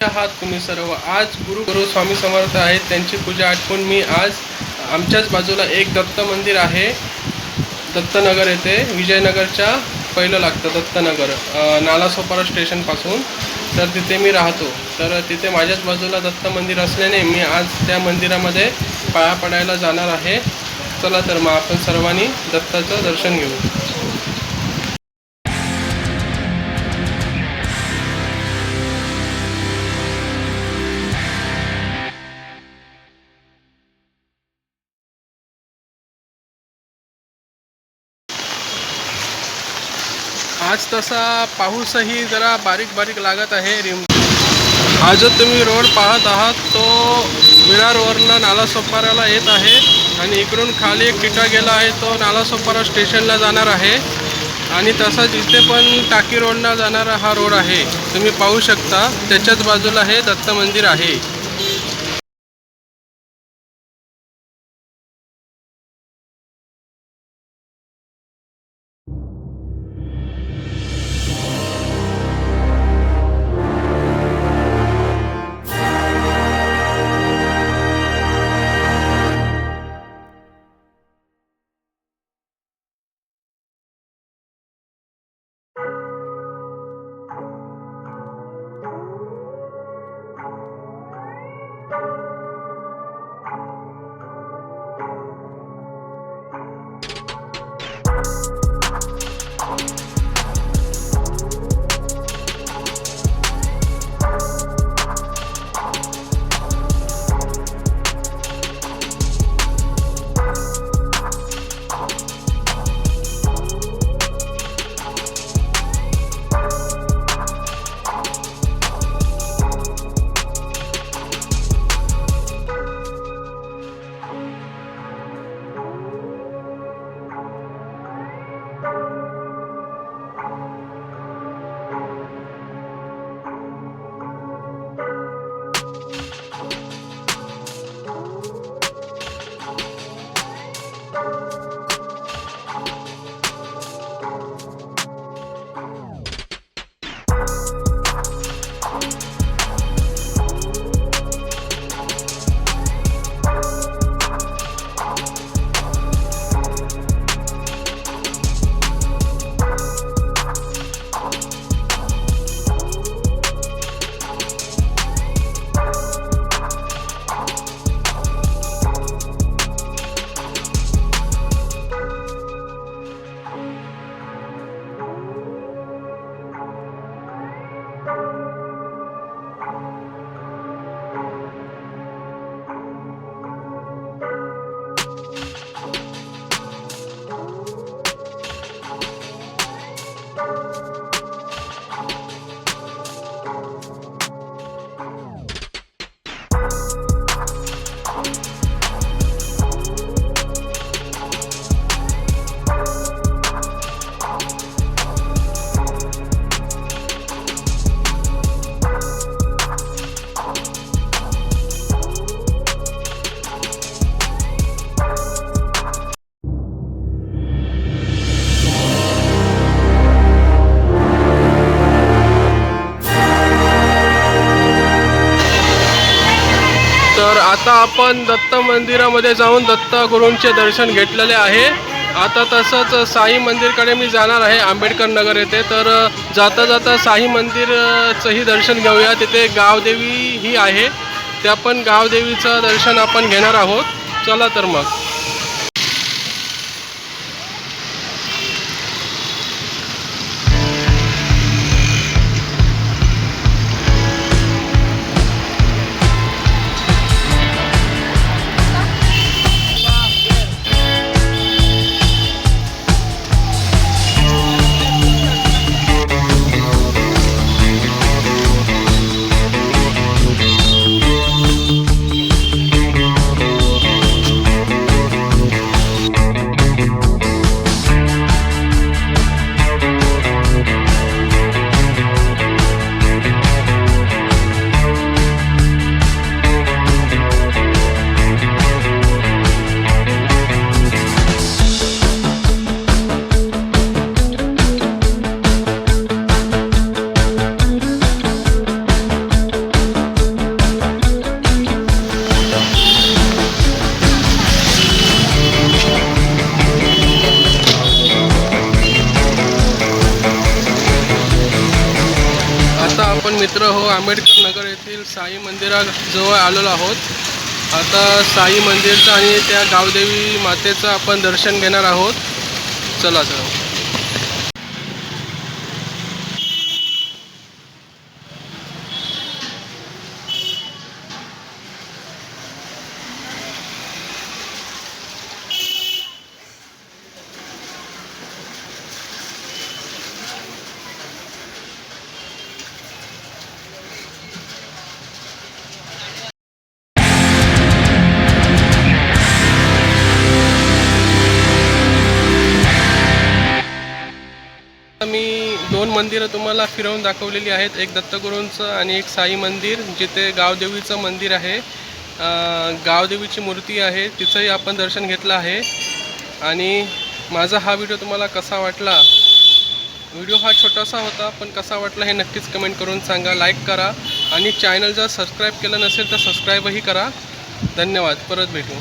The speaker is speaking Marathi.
आहात तुम्ही सर्व. आज गुरु स्वामी समर्थ आहेत, त्यांची पूजा आठवून मी आज आमच्याच बाजूला एक दत्त मंदिर आहे, दत्तनगर येथे, विजयनगरच्या पहिलं लागतं दत्तनगर, नालासोपारा स्टेशनपासून. तर तिथे मी राहतो. तर तिथे माझ्याच बाजूला दत्त मंदिर असल्याने मी आज त्या मंदिरामध्ये पाया पडायला जाणार आहे. चला तर मग आपण सर्वांनी दत्ताचं दर्शन घेऊ. आज तसा पाऊसही जरा बारीक बारीक लागत आहे. हा जो तुम्ही रोड पाहत आहात तो विरारवरनं नालासोपाऱ्याला येत आहे आणि इकडून खाली एक टिटा गेला आहे, तो नालासोपारा स्टेशनला जाणार आहे. आणि तसाच इथे पण टाकी रोडला जाणारा हा रोड आहे, तुम्ही पाहू शकता. त्याच्याच बाजूला हे दत्त मंदिर आहे. तर आता आपण दत्त मंदिरामध्ये जाऊन दत्त गुरूंचे दर्शन घेतलेले आहे. आता तसंच साई मंदिरकडे मी जाणार आहे, आंबेडकर नगर येथे. तर जाता जाता साई मंदिरचंही दर्शन घेऊया. तिथे गावदेवी ही आहे, त्या पण गावदेवीचं दर्शन आपण घेणार आहोत. चला तर मग. मित्र हो, आंबेडकर नगर येथील साई मंदिराजवळ आलेलो आहोत. आता साई मंदिरचं आणि त्या गावदेवी मातेचं आपण दर्शन घेणार आहोत. चला तर. मी 2 मंदिरं तुम्हाला फिरवून दाखवलेली आहेत. एक दत्तगुरूंचं आणि एक साई मंदिर, जिथे गावदेवीचं मंदिर आहे. गावदेवीची मूर्ती आहे, तिचंही आपण दर्शन घेतलं आहे. आणि माझा हा व्हिडिओ तुम्हाला कसा वाटला? व्हिडिओ हा छोटासा होता, पण कसा वाटला हे नक्कीच कमेंट करून सांगा. लाईक करा आणि चॅनल जर सबस्क्राईब केलं नसेल तर सबस्क्राईबही करा. धन्यवाद. परत भेटू.